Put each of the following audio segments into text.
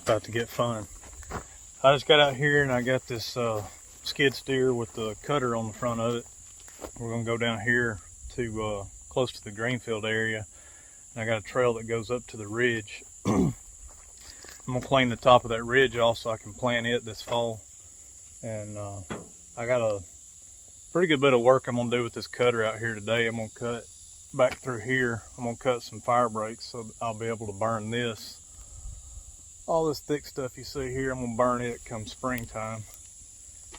about to get fun. I just got out here and I got this skid steer with the cutter on the front of it. We're gonna go down here to close to the Greenfield area, and I got a trail that goes up to the ridge. I'm gonna clean the top of that ridge off so I can plant it this fall. And I got a pretty good bit of work I'm gonna do with this cutter out here today. I'm gonna cut back through here. I'm gonna cut some fire breaks so I'll be able to burn this. All this thick stuff you see here, I'm gonna burn it come springtime.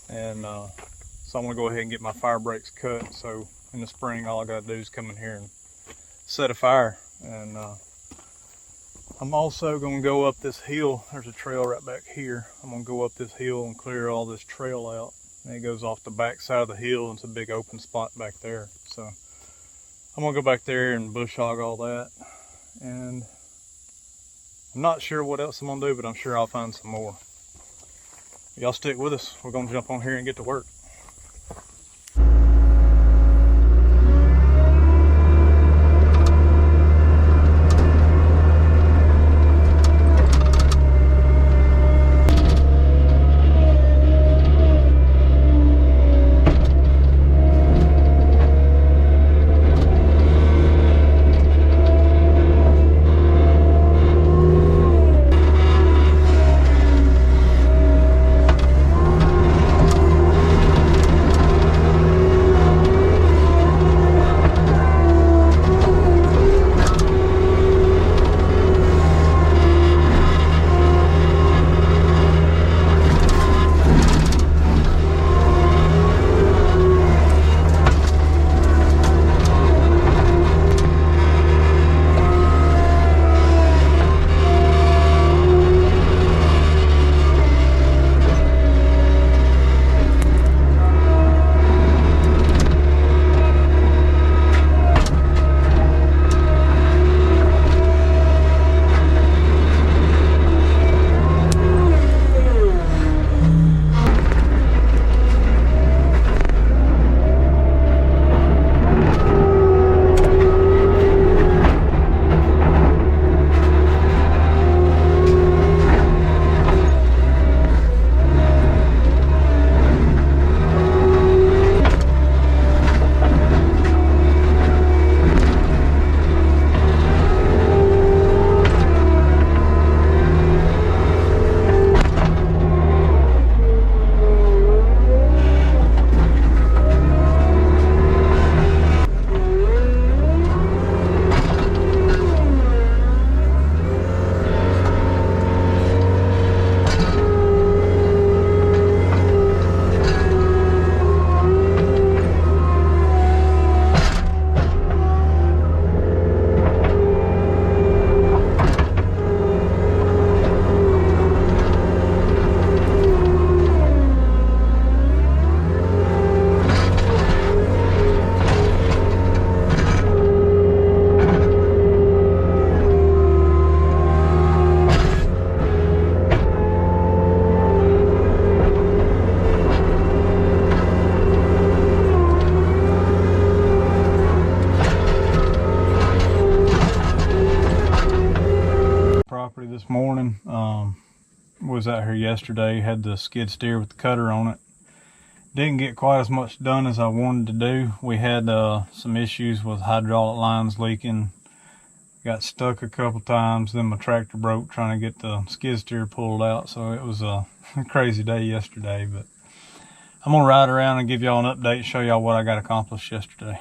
And so I'm gonna go ahead and get my fire breaks cut. So in the spring, all I gotta do is come in here and set a fire. And I'm also gonna go up this hill. There's a trail right back here. I'm gonna go up this hill and clear all this trail out. And it goes off the back side of the hill, and it's a big open spot back there. So I'm gonna go back there and bush hog all that. And I'm not sure what else I'm gonna do, but I'm sure I'll find some more. Y'all stick with us. We're gonna jump on here and get to work. This morning, was out here yesterday, had the skid steer with the cutter on it. Didn't get quite as much done as I wanted to do. We had some issues with hydraulic lines leaking. Got stuck a couple times, then my tractor broke trying to get the skid steer pulled out. So it was a crazy day yesterday, but I'm gonna ride around and give y'all an update, show y'all what I got accomplished yesterday.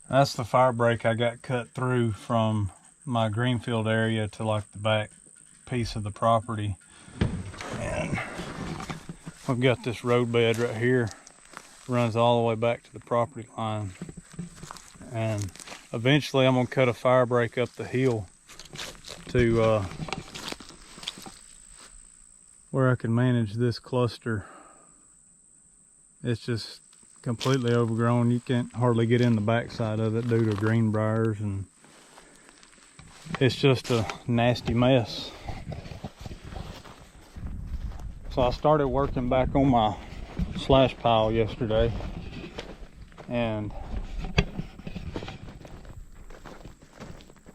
That's the fire break I got cut through from my greenfield area to like the back piece of the property. And we've got this road bed right here, runs all the way back to the property line. And eventually I'm gonna cut a fire break up the hill to where I can manage this cluster. It's just completely overgrown. You can't hardly get in the backside of it due to green briars, and it's just a nasty mess. So I started working back on my slash pile yesterday, and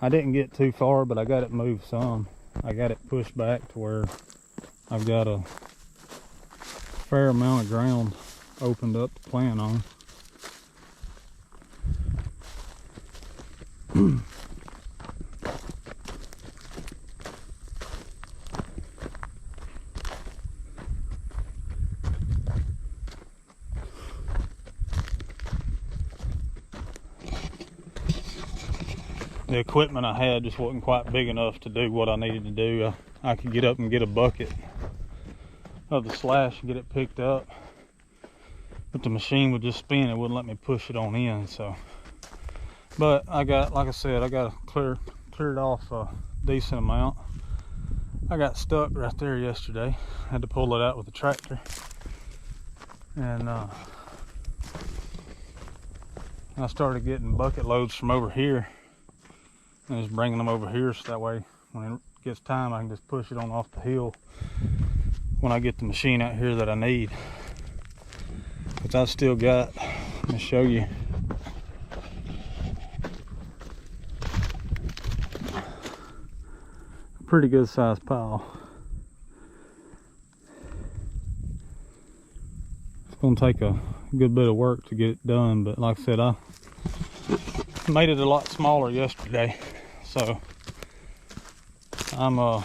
I didn't get too far, but I got it moved some. I got it pushed back to where I've got a fair amount of ground opened up to plant on. The equipment I had just wasn't quite big enough to do what I needed to do. I could get up and get a bucket of the slash and get it picked up, but the machine would just spin. It wouldn't let me push it on in. So, but I got, like I said, I got cleared off a decent amount. I got stuck right there yesterday. I had to pull it out with the tractor, and I started getting bucket loads from over here and just bringing them over here, so that way when it gets time I can just push it on off the hill when I get the machine out here that I need. But I still got, let me show you, a pretty good sized pile. It's gonna take a good bit of work to get it done, but like I said, I made it a lot smaller yesterday, so I'm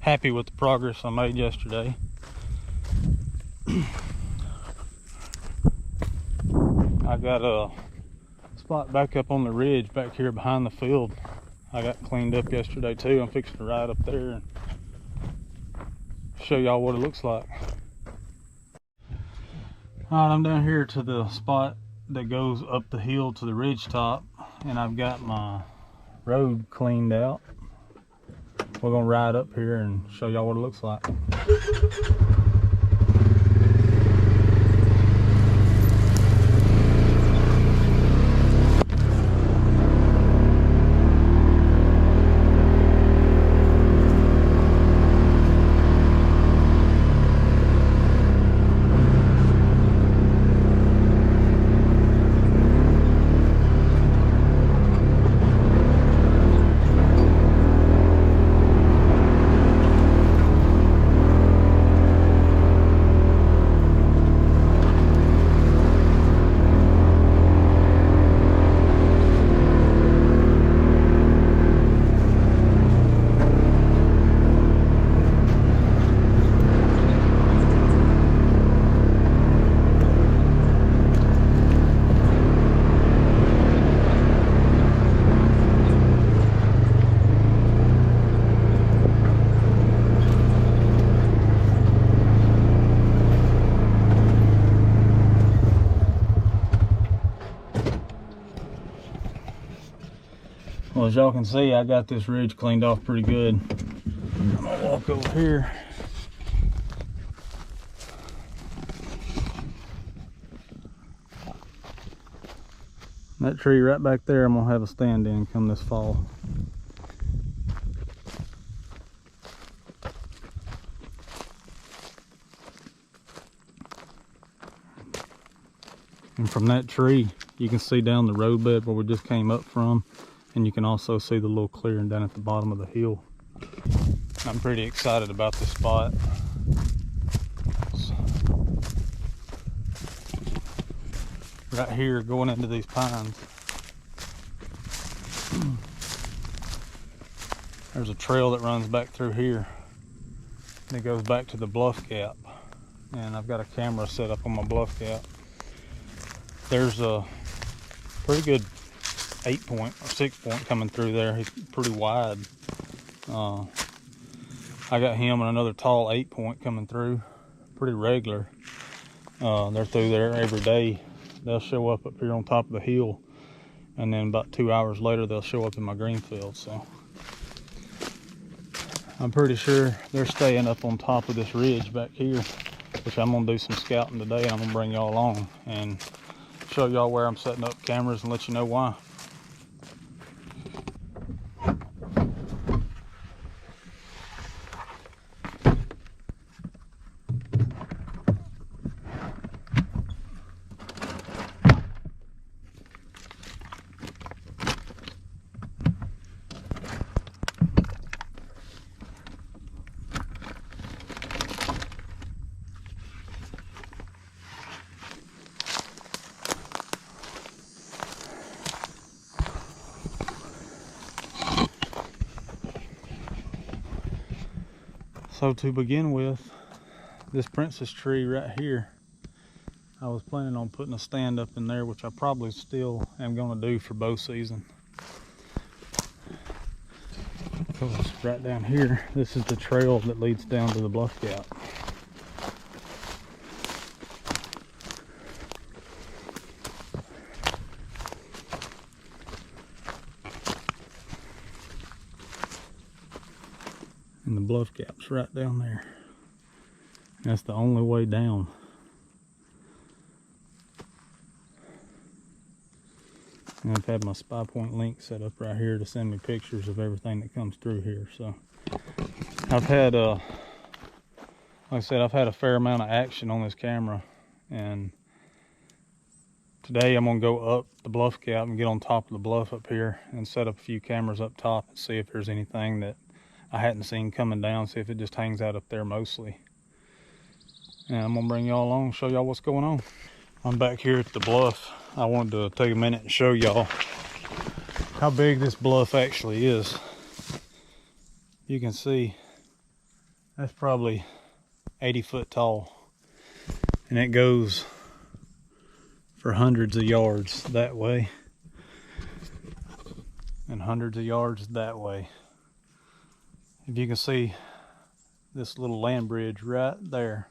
happy with the progress I made yesterday. I got a spot back up on the ridge back here behind the field. I got cleaned up yesterday too. I'm fixing to ride up there and show y'all what it looks like. All right, I'm down here to the spot that goes up the hill to the ridge top, and I've got my road cleaned out. We're gonna ride up here and show y'all what it looks like. Well, as y'all can see, I got this ridge cleaned off pretty good. I'm gonna walk over here. That tree right back there, I'm gonna have a stand in come this fall. And from that tree, you can see down the roadbed where we just came up from, and you can also see the little clearing down at the bottom of the hill. I'm pretty excited about this spot. Right here going into these pines. There's a trail that runs back through here, and it goes back to the bluff gap, and I've got a camera set up on my bluff gap. There's a Pretty good 8-point or 6-point coming through there. He's pretty wide. I got him and another tall 8-point coming through, pretty regular. They're through there every day. They'll show up here on top of the hill, and then about 2 hours later they'll show up in my green field. So I'm pretty sure they're staying up on top of this ridge back here, which I'm gonna do some scouting today. I'm gonna bring y'all along and show y'all where I'm setting up cameras and let you know why. So to begin with, this princess tree right here, I was planning on putting a stand up in there, which I probably still am going to do for bow season. Because right down here, this is the trail that leads down to the bluff gap. And the bluff gap's right down there. That's the only way down. And I've had my spy point link set up right here to send me pictures of everything that comes through here. So I've had, like I said, I've had a fair amount of action on this camera, and today I'm gonna go up the bluff gap and get on top of the bluff up here and set up a few cameras up top and see if there's anything that I hadn't seen coming down, see if it just hangs out up there mostly. And I'm gonna bring y'all along, show y'all what's going on. I'm back here at the bluff. I wanted to take a minute and show y'all how big this bluff actually is. You can see that's probably 80 foot tall, and it goes for hundreds of yards that way and hundreds of yards that way. If you can see this little land bridge right there,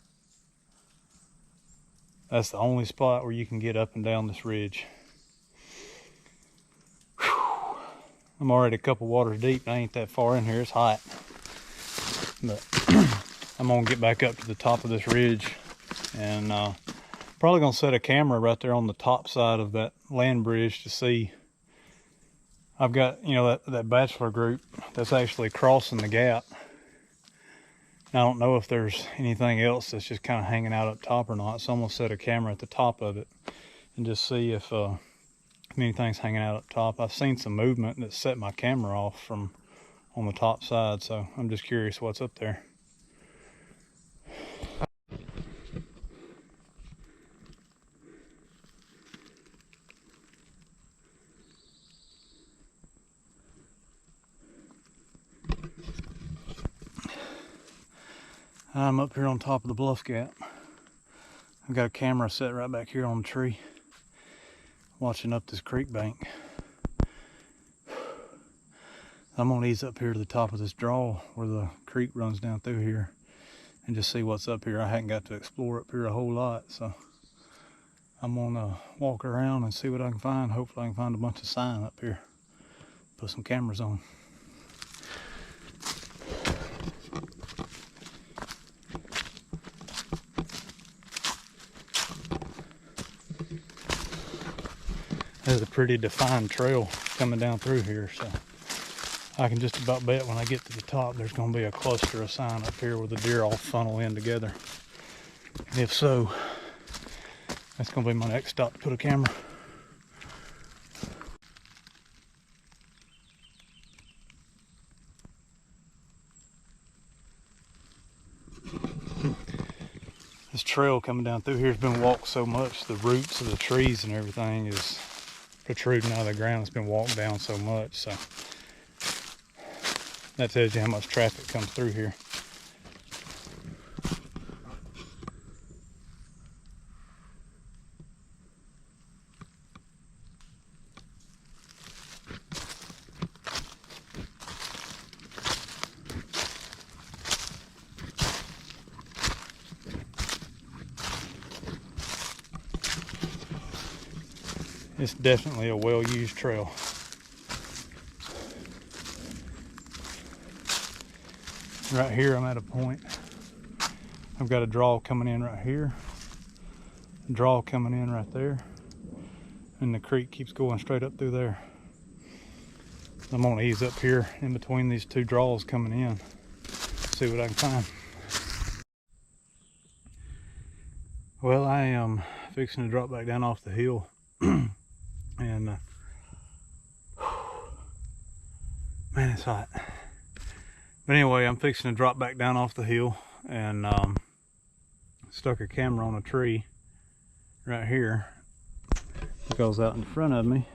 that's the only spot where you can get up and down this ridge. Whew. I'm already a couple waters deep. I ain't that far in here. It's hot. But I'm gonna get back up to the top of this ridge, and probably gonna set a camera right there on the top side of that land bridge to see. I've got, you know, that bachelor group that's actually crossing the gap. I don't know if there's anything else that's just kind of hanging out up top or not, so I'm gonna set a camera at the top of it and just see if anything's hanging out up top. I've seen some movement that set my camera off from on the top side, so I'm just curious what's up there. I'm up here on top of the bluff gap. I've got a camera set right back here on the tree, watching up this creek bank. I'm gonna ease up here to the top of this draw where the creek runs down through here and just see what's up here. I hadn't got to explore up here a whole lot, so I'm gonna walk around and see what I can find. Hopefully I can find a bunch of sign up here. Put some cameras on. There's a pretty defined trail coming down through here, so I can just about bet when I get to the top there's going to be a cluster of sign up here where the deer all funnel in together. And if so, that's going to be my next stop to put a camera. This trail coming down through here has been walked so much, the roots of the trees and everything is protruding out of the ground. It's been walked down so much, so that tells you how much traffic comes through here. It's definitely a well-used trail. Right here, I'm at a point. I've got a draw coming in right here, a draw coming in right there, and the creek keeps going straight up through there. I'm gonna ease up here in between these two draws coming in, see what I can find. Well, I am fixing to drop back down off the hill, and man, it's hot. But anyway, I'm fixing to drop back down off the hill, and stuck a camera on a tree right here, because out in front of me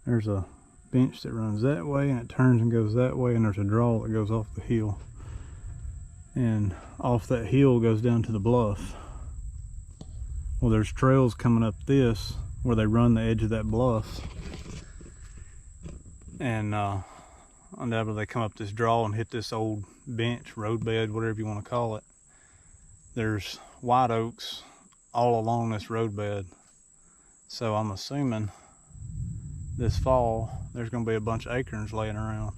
there's a bench that runs that way and it turns and goes that way, and there's a draw that goes off the hill, and off that hill goes down to the bluff. Well, there's trails coming up this where they run the edge of that bluff, and undoubtedly they come up this draw and hit this old bench, roadbed, whatever you want to call it. There's white oaks all along this roadbed, so I'm assuming this fall there's going to be a bunch of acorns laying around,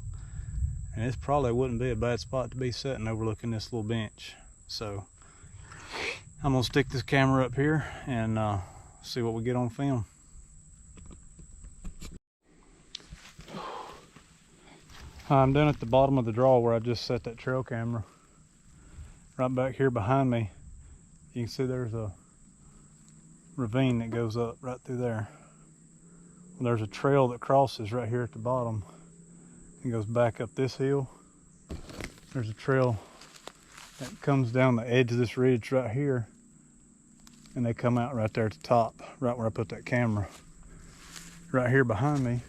and this probably wouldn't be a bad spot to be sitting overlooking this little bench. So I'm going to stick this camera up here and see what we get on film. I'm down at the bottom of the draw where I just set that trail camera. Right back here behind me, you can see there's a ravine that goes up right through there. There's a trail that crosses right here at the bottom and goes back up this hill. There's a trail that comes down the edge of this ridge right here, and they come out right there at the top, right where I put that camera. Right here behind me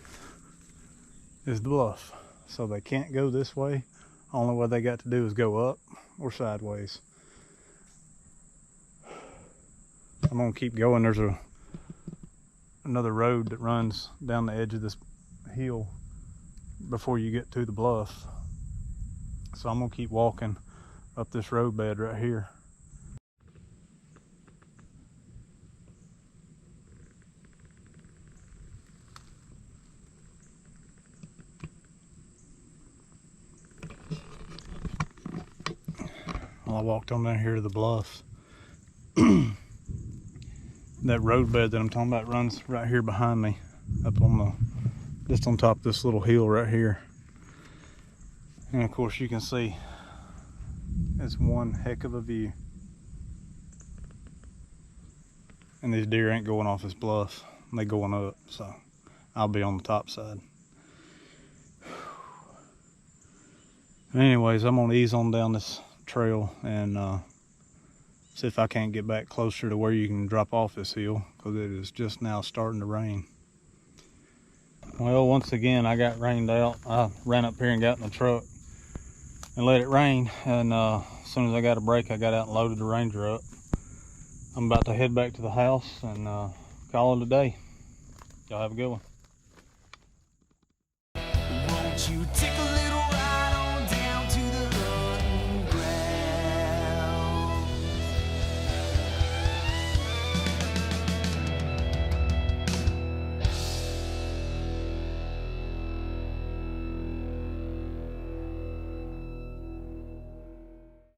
is the bluff, so they can't go this way. Only way they got to do is go up or sideways. I'm gonna keep going. There's another road that runs down the edge of this hill before you get to the bluff, so I'm gonna keep walking up this roadbed right here. Well, I walked on down here to the bluff. That roadbed that I'm talking about runs right here behind me, up on just on top of this little hill right here. And of course you can see it's one heck of a view. And these deer ain't going off this bluff, they going up, so I'll be on the top side. Anyways, I'm gonna ease on down this trail and see if I can't get back closer to where you can drop off this hill, because it is just now starting to rain. Well, once again I got rained out. I ran up here and got in the truck and let it rain, and as soon as I got a break I got out and loaded the Ranger up. I'm about to head back to the house and call it a day. Y'all have a good one. Won't you